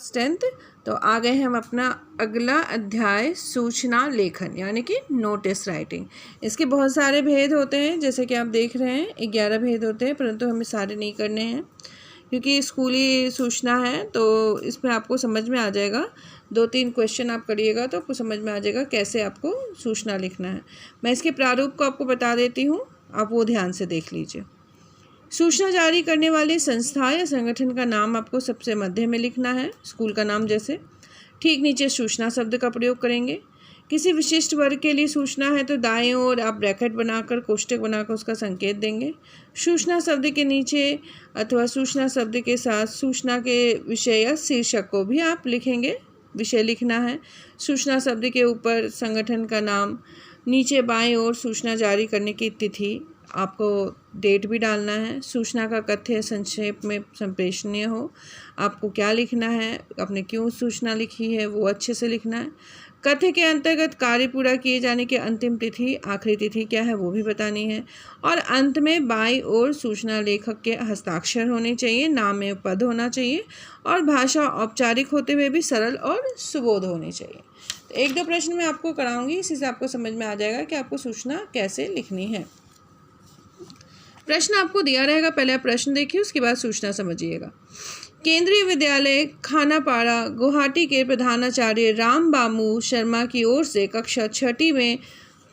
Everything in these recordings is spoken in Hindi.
Class 10th। तो आ गए हम अपना अगला अध्याय सूचना लेखन यानी कि नोटिस राइटिंग। इसके बहुत सारे भेद होते हैं, जैसे कि आप देख रहे हैं 11 भेद होते हैं, परंतु हमें सारे नहीं करने हैं क्योंकि स्कूली सूचना है। तो इसमें आपको समझ में आ जाएगा, 2-3 क्वेश्चन आप करिएगा तो आपको समझ में आ जाएगा कैसे आपको सूचना लिखना है। मैं इसके प्रारूप को आपको बता देती हूँ, आप वो ध्यान से देख लीजिए। सूचना जारी करने वाली संस्था या संगठन का नाम आपको सबसे मध्य में लिखना है, स्कूल का नाम जैसे। ठीक नीचे सूचना शब्द का प्रयोग करेंगे। किसी विशिष्ट वर्ग के लिए सूचना है तो दाएं ओर आप ब्रैकेट बनाकर कोष्टक बनाकर उसका संकेत देंगे। सूचना शब्द के नीचे अथवा सूचना शब्द के साथ सूचना के विषय या शीर्षक को भी आप लिखेंगे, विषय लिखना है। सूचना शब्द के ऊपर संगठन का नाम, नीचे बाएं ओर सूचना जारी करने की तिथि, आपको डेट भी डालना है। सूचना का कथ्य संक्षेप में संप्रेषणीय हो, आपको क्या लिखना है, आपने क्यों सूचना लिखी है वो अच्छे से लिखना है। कथ्य के अंतर्गत कार्य पूरा किए जाने की अंतिम तिथि, आखिरी तिथि क्या है वो भी बतानी है। और अंत में बाईं ओर सूचना लेखक के हस्ताक्षर होने चाहिए, नाम में पद होना चाहिए और भाषा औपचारिक होते हुए भी सरल और सुबोध होनी चाहिए। तो 1-2 प्रश्न मैं आपको कराऊंगी, इसी से आपको समझ में आ जाएगा कि आपको सूचना कैसे लिखनी है। प्रश्न आपको दिया रहेगा, पहले आप प्रश्न देखिए उसके बाद सूचना समझिएगा। केंद्रीय विद्यालय खानापाड़ा गुवाहाटी के प्रधानाचार्य राम बाबू शर्मा की ओर से कक्षा 6ठी में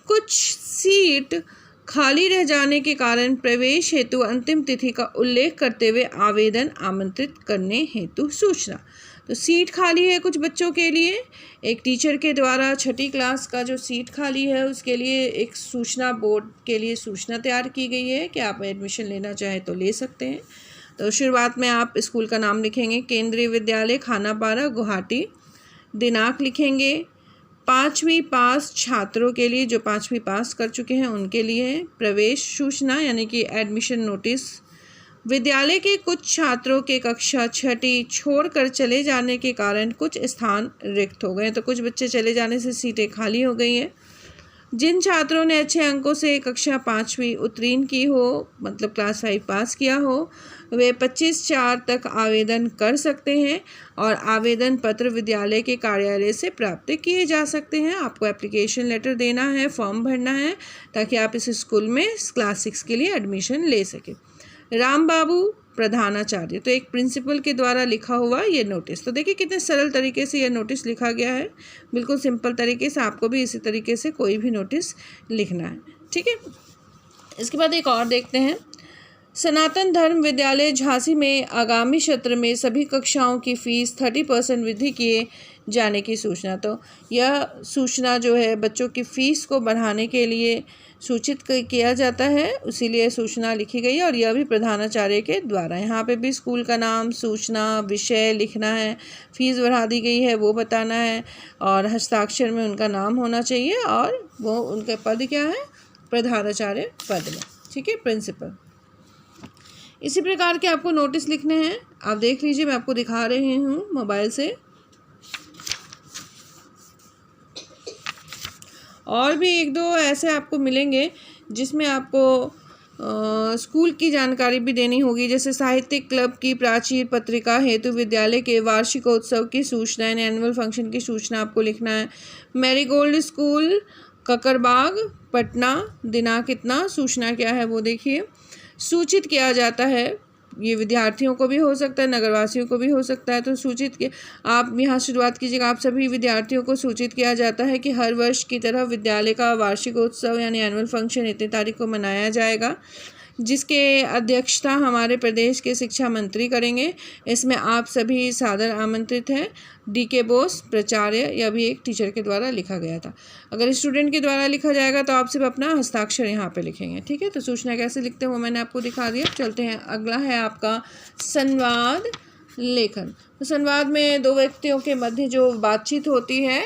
कुछ सीट खाली रह जाने के कारण प्रवेश हेतु अंतिम तिथि का उल्लेख करते हुए आवेदन आमंत्रित करने हेतु सूचना। तो सीट खाली है कुछ बच्चों के लिए, एक टीचर के द्वारा 6ठी क्लास का जो सीट खाली है उसके लिए एक सूचना बोर्ड के लिए सूचना तैयार की गई है कि आप एडमिशन लेना चाहें तो ले सकते हैं। तो शुरुआत में आप स्कूल का नाम लिखेंगे, केंद्रीय विद्यालय खानापाड़ा गुवाहाटी। दिनांक लिखेंगे 5वीं पास छात्रों के लिए, जो 5वीं पास कर चुके हैं उनके लिए। प्रवेश सूचना यानी कि एडमिशन नोटिस। विद्यालय के कुछ छात्रों के कक्षा 6ठी छोड़कर चले जाने के कारण कुछ स्थान रिक्त हो गए, तो कुछ बच्चे चले जाने से सीटें खाली हो गई हैं। जिन छात्रों ने अच्छे अंकों से कक्षा 5वीं उत्तीर्ण की हो, मतलब क्लास 5 पास किया हो, वे 25/4 तक आवेदन कर सकते हैं और आवेदन पत्र विद्यालय के कार्यालय से प्राप्त किए जा सकते हैं। आपको एप्लीकेशन लेटर देना है, फॉर्म भरना है ताकि आप इस स्कूल में क्लास 6 के लिए एडमिशन ले सकें। राम बाबू प्रधानाचार्य, तो एक प्रिंसिपल के द्वारा लिखा हुआ ये नोटिस। तो देखिए कितने सरल तरीके से ये नोटिस लिखा गया है, बिल्कुल सिंपल तरीके से। आपको भी इसी तरीके से कोई भी नोटिस लिखना है, ठीक है। इसके बाद एक और देखते हैं। सनातन धर्म विद्यालय झांसी में आगामी सत्र में सभी कक्षाओं की फीस 30% वृद्धि किए जाने की सूचना। तो यह सूचना जो है बच्चों की फ़ीस को बढ़ाने के लिए सूचित किया जाता है, इसीलिए सूचना लिखी गई है और यह भी प्रधानाचार्य के द्वारा। यहाँ पे भी स्कूल का नाम, सूचना, विषय लिखना है, फ़ीस बढ़ा दी गई है वो बताना है और हस्ताक्षर में उनका नाम होना चाहिए और वो उनका पद क्या है, प्रधानाचार्य पद में, ठीक है, प्रिंसिपल। इसी प्रकार के आपको नोटिस लिखने हैं, आप देख लीजिए, मैं आपको दिखा रही हूँ मोबाइल से। और भी 1-2 ऐसे आपको मिलेंगे जिसमें आपको स्कूल की जानकारी भी देनी होगी, जैसे साहित्यिक क्लब की प्राचीर पत्रिका हेतु विद्यालय के वार्षिकोत्सव की सूचना यानी एनुअल फंक्शन की सूचना आपको लिखना है। मैरीगोल्ड स्कूल ककरबाग पटना, दिनांक इतना, सूचना क्या है वो देखिए। सूचित किया जाता है, ये विद्यार्थियों को भी हो सकता है, नगरवासियों को भी हो सकता है। तो सूचित के आप यहाँ शुरुआत कीजिएगा, आप सभी विद्यार्थियों को सूचित किया जाता है कि हर वर्ष की तरह विद्यालय का वार्षिकोत्सव यानी एनुअल फंक्शन इतनी तारीख को मनाया जाएगा, जिसके अध्यक्षता हमारे प्रदेश के शिक्षा मंत्री करेंगे। इसमें आप सभी सादर आमंत्रित हैं। DK बोस प्राचार्य, यह भी एक टीचर के द्वारा लिखा गया था। अगर स्टूडेंट के द्वारा लिखा जाएगा तो आप सिर्फ अपना हस्ताक्षर यहाँ पे लिखेंगे, ठीक है। तो सूचना कैसे लिखते हैं वो मैंने आपको दिखा दिया। चलते हैं, अगला है आपका संवाद लेखन। तो संवाद में 2 व्यक्तियों के मध्य जो बातचीत होती है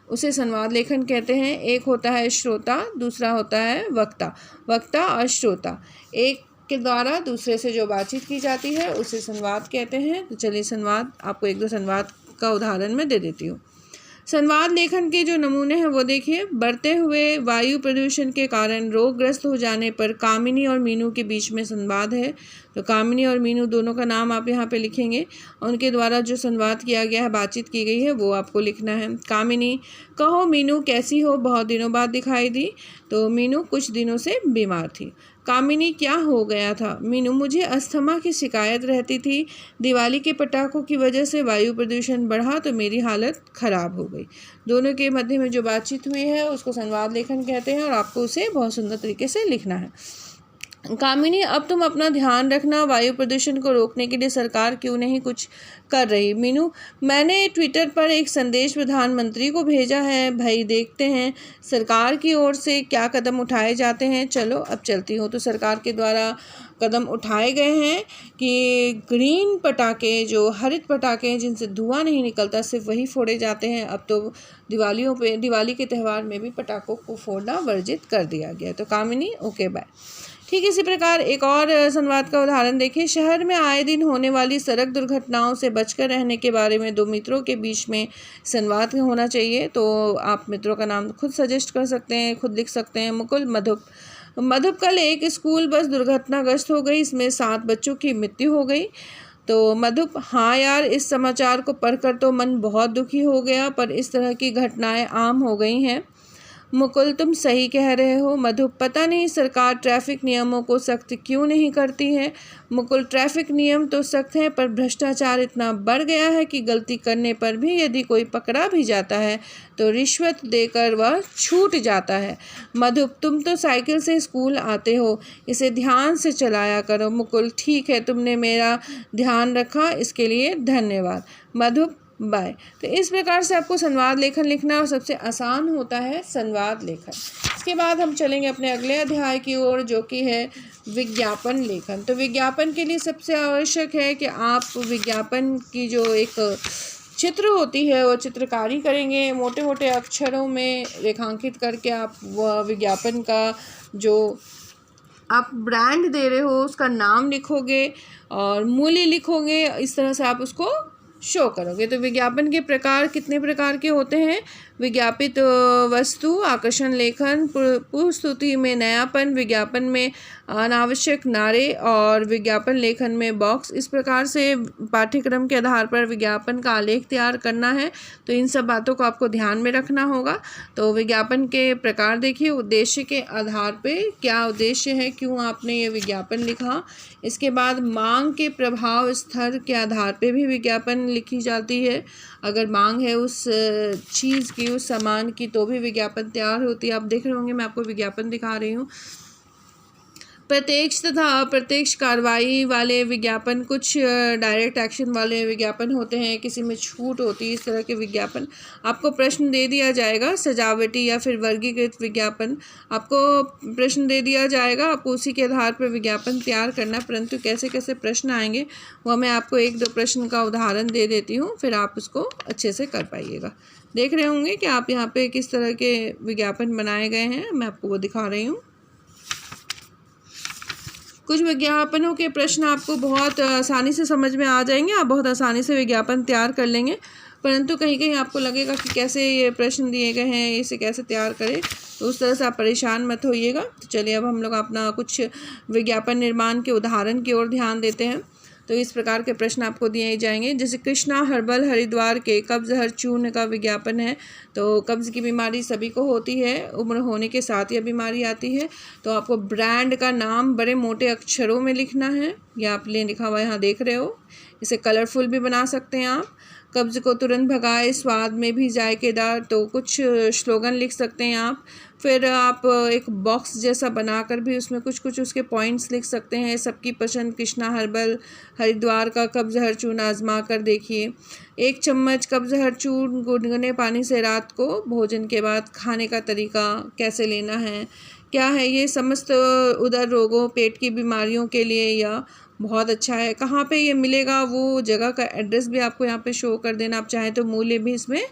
उसे संवाद लेखन कहते हैं। एक होता है श्रोता, दूसरा होता है वक्ता। वक्ता और श्रोता, एक के द्वारा दूसरे से जो बातचीत की जाती है उसे संवाद कहते हैं। तो चलिए संवाद, आपको 1-2 संवाद का उदाहरण मैं दे देती हूँ। संवाद लेखन के जो नमूने हैं वो देखिए। बढ़ते हुए वायु प्रदूषण के कारण रोगग्रस्त हो जाने पर कामिनी और मीनू के बीच में संवाद है। तो कामिनी और मीनू दोनों का नाम आप यहाँ पे लिखेंगे। उनके द्वारा जो संवाद किया गया है, बातचीत की गई है, वो आपको लिखना है। कामिनी, कहो मीनू कैसी हो, बहुत दिनों बाद दिखाई दी। तो मीनू कुछ दिनों से बीमार थी। कामिनी, क्या हो गया था? मीनू, मुझे अस्थमा की शिकायत रहती थी। दिवाली के पटाखों की वजह से वायु प्रदूषण बढ़ा तो मेरी हालत खराब हो गई। दोनों के मध्य में जो बातचीत हुई है उसको संवाद लेखन कहते हैं और आपको उसे बहुत सुंदर तरीके से लिखना है। कामिनी, अब तुम अपना ध्यान रखना, वायु प्रदूषण को रोकने के लिए सरकार क्यों नहीं कुछ कर रही? मीनू, मैंने ट्विटर पर एक संदेश प्रधानमंत्री को भेजा है, भाई देखते हैं सरकार की ओर से क्या कदम उठाए जाते हैं। चलो अब चलती हूँ। तो सरकार के द्वारा कदम उठाए गए हैं कि ग्रीन पटाखे, जो हरित पटाखे हैं जिनसे धुआं नहीं निकलता, सिर्फ वही फोड़े जाते हैं। अब तो दिवाली के त्यौहार में भी पटाखों को फोड़ना वर्जित कर दिया गया। तो कामिनी, ओके बाय। ठीक इसी प्रकार एक और संवाद का उदाहरण देखिए। शहर में आए दिन होने वाली सड़क दुर्घटनाओं से बचकर रहने के बारे में दो मित्रों के बीच में संवाद होना चाहिए। तो आप मित्रों का नाम खुद सजेस्ट कर सकते हैं, खुद लिख सकते हैं। मुकुल, मधुप। मधुप, कल एक स्कूल बस दुर्घटनाग्रस्त हो गई, इसमें 7 बच्चों की मृत्यु हो गई। तो मधुप, हाँ यार, इस समाचार को पढ़कर तो मन बहुत दुखी हो गया, पर इस तरह की घटनाएं आम हो गई हैं। मुकुल, तुम सही कह रहे हो। मधु, पता नहीं सरकार ट्रैफिक नियमों को सख्त क्यों नहीं करती है। मुकुल, ट्रैफिक नियम तो सख्त हैं, पर भ्रष्टाचार इतना बढ़ गया है कि गलती करने पर भी यदि कोई पकड़ा भी जाता है तो रिश्वत देकर वह छूट जाता है। मधु, तुम तो साइकिल से स्कूल आते हो, इसे ध्यान से चलाया करो। मुकुल, ठीक है, तुमने मेरा ध्यान रखा, इसके लिए धन्यवाद। मधु, बाय। तो इस प्रकार से आपको संवाद लेखन लिखना और सबसे आसान होता है संवाद लेखन। इसके बाद हम चलेंगे अपने अगले अध्याय की ओर, जो कि है विज्ञापन लेखन। तो विज्ञापन के लिए सबसे आवश्यक है कि आप विज्ञापन की जो एक चित्र होती है वो चित्रकारी करेंगे, मोटे मोटे अक्षरों में रेखांकित करके आप वह विज्ञापन का जो आप ब्रांड दे रहे हो उसका नाम लिखोगे और मूल्य लिखोगे। इस तरह से आप उसको शो करोगे। तो विज्ञापन के प्रकार कितने प्रकार के होते हैं? विज्ञापित वस्तु, आकर्षण लेखन, पुस्तुति में नयापन, विज्ञापन में अनावश्यक नारे और विज्ञापन लेखन में बॉक्स। इस प्रकार से पाठ्यक्रम के आधार पर विज्ञापन का आलेख तैयार करना है। तो इन सब बातों को आपको ध्यान में रखना होगा। तो विज्ञापन के प्रकार देखिए। उद्देश्य के आधार पे क्या उद्देश्य है, क्यों आपने ये विज्ञापन लिखा। इसके बाद मांग के प्रभाव स्तर के आधार पे भी विज्ञापन लिखी जाती है। अगर मांग है उस चीज़ की, उस सामान की, तो भी विज्ञापन तैयार होती है। आप देख रहे होंगे मैं आपको विज्ञापन दिखा रही हूँ। प्रत्यक्ष तथा अप्रत्यक्ष कार्रवाई वाले विज्ञापन, कुछ डायरेक्ट एक्शन वाले विज्ञापन होते हैं, किसी में छूट होती है। इस तरह के विज्ञापन आपको प्रश्न दे दिया जाएगा, सजावटी या फिर वर्गीकृत विज्ञापन आपको प्रश्न दे दिया जाएगा, आपको उसी के आधार पर विज्ञापन तैयार करना। परंतु कैसे कैसे प्रश्न आएंगे वह मैं आपको 1-2 प्रश्न का उदाहरण दे देती हूँ, फिर आप उसको अच्छे से कर पाइएगा। देख रहे होंगे कि आप यहाँ पे किस तरह के विज्ञापन बनाए गए हैं, मैं आपको वो दिखा रही हूँ। कुछ विज्ञापनों के प्रश्न आपको बहुत आसानी से समझ में आ जाएंगे, आप बहुत आसानी से विज्ञापन तैयार कर लेंगे। परंतु कहीं कहीं आपको लगेगा कि कैसे ये प्रश्न दिए गए हैं, इसे कैसे तैयार करें, तो उस तरह से आप परेशान मत होइएगा। तो चलिए अब हम लोग अपना कुछ विज्ञापन निर्माण के उदाहरण की ओर ध्यान देते हैं। तो इस प्रकार के प्रश्न आपको दिए जाएंगे। जैसे कृष्णा हर्बल हरिद्वार के कब्ज़ हर चूर्ण का विज्ञापन है। तो कब्ज़ की बीमारी सभी को होती है, उम्र होने के साथ यह बीमारी आती है। तो आपको ब्रांड का नाम बड़े मोटे अक्षरों में लिखना है, या आप लिखा हुआ यहाँ देख रहे हो। इसे कलरफुल भी बना सकते हैं आप। कब्ज़ को तुरंत भगाए, स्वाद में भी जायकेदार, तो कुछ स्लोगन लिख सकते हैं आप। फिर आप एक बॉक्स जैसा बनाकर भी उसमें कुछ कुछ उसके पॉइंट्स लिख सकते हैं। सबकी पसंद कृष्णा हर्बल हरिद्वार का कब्ज़ हर चूर्ण आजमा कर देखिए। 1 चम्मच कब्ज़ हर चूर्ण गुनगुने पानी से रात को भोजन के बाद खाने का तरीका कैसे लेना है, क्या है ये समस्त उदर रोगों, पेट की बीमारियों के लिए या बहुत अच्छा है। कहाँ पे ये मिलेगा, वो जगह का एड्रेस भी आपको यहाँ पे शो कर देना। आप चाहें तो मूल्य भी इसमें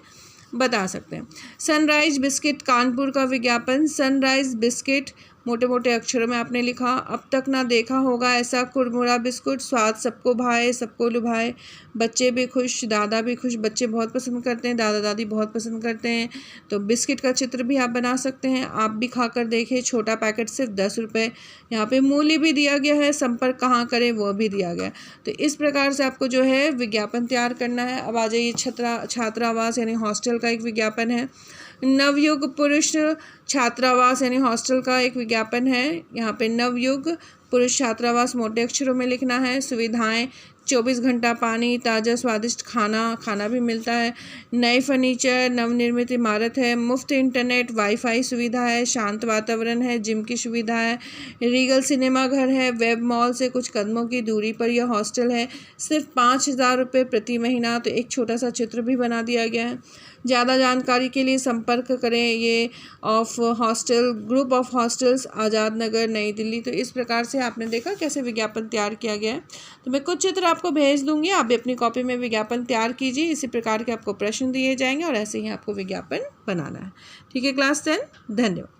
बता सकते हैं। सनराइज बिस्किट कानपुर का विज्ञापन। सनराइज बिस्किट मोटे मोटे अक्षरों में आपने लिखा। अब तक ना देखा होगा ऐसा कुरमुरा बिस्कुट, स्वाद सबको भाए सबको लुभाए, बच्चे भी खुश दादा भी खुश। बच्चे बहुत पसंद करते हैं, दादा दादी बहुत पसंद करते हैं। तो बिस्किट का चित्र भी आप बना सकते हैं। आप भी खाकर देखें। छोटा पैकेट सिर्फ 10 रुपये। यहाँ पे मूल्य भी दिया गया है, संपर्क कहाँ करें वो भी दिया गया है। तो इस प्रकार से आपको जो है विज्ञापन तैयार करना है। अब आ जाइए छात्रावास यानी हॉस्टल का एक विज्ञापन है। नवयुग पुरुष छात्रावास यानी हॉस्टल का एक विज्ञापन है। यहाँ पे नवयुग पुरुष छात्रावास मोटे अक्षरों में लिखना है। सुविधाएं 24 घंटा पानी, ताज़ा स्वादिष्ट खाना भी मिलता है। नए फर्नीचर, नवनिर्मित इमारत है। मुफ्त इंटरनेट वाईफाई सुविधा है। शांत वातावरण है। जिम की सुविधा है। रीगल सिनेमा घर है। वेब मॉल से कुछ कदमों की दूरी पर यह हॉस्टल है। सिर्फ 5,000 रुपये प्रति महीना। तो एक छोटा सा चित्र भी बना दिया गया है। ज़्यादा जानकारी के लिए संपर्क करें ये group of hostels Azad Nagar नई दिल्ली। तो इस प्रकार से आपने देखा कैसे विज्ञापन तैयार किया गया है। तो मैं कुछ चित्र आपको भेज दूंगी, आप भी अपनी कॉपी में विज्ञापन तैयार कीजिए। इसी प्रकार के आपको प्रश्न दिए जाएंगे और ऐसे ही आपको विज्ञापन बनाना है। ठीक है क्लास 10, धन्यवाद।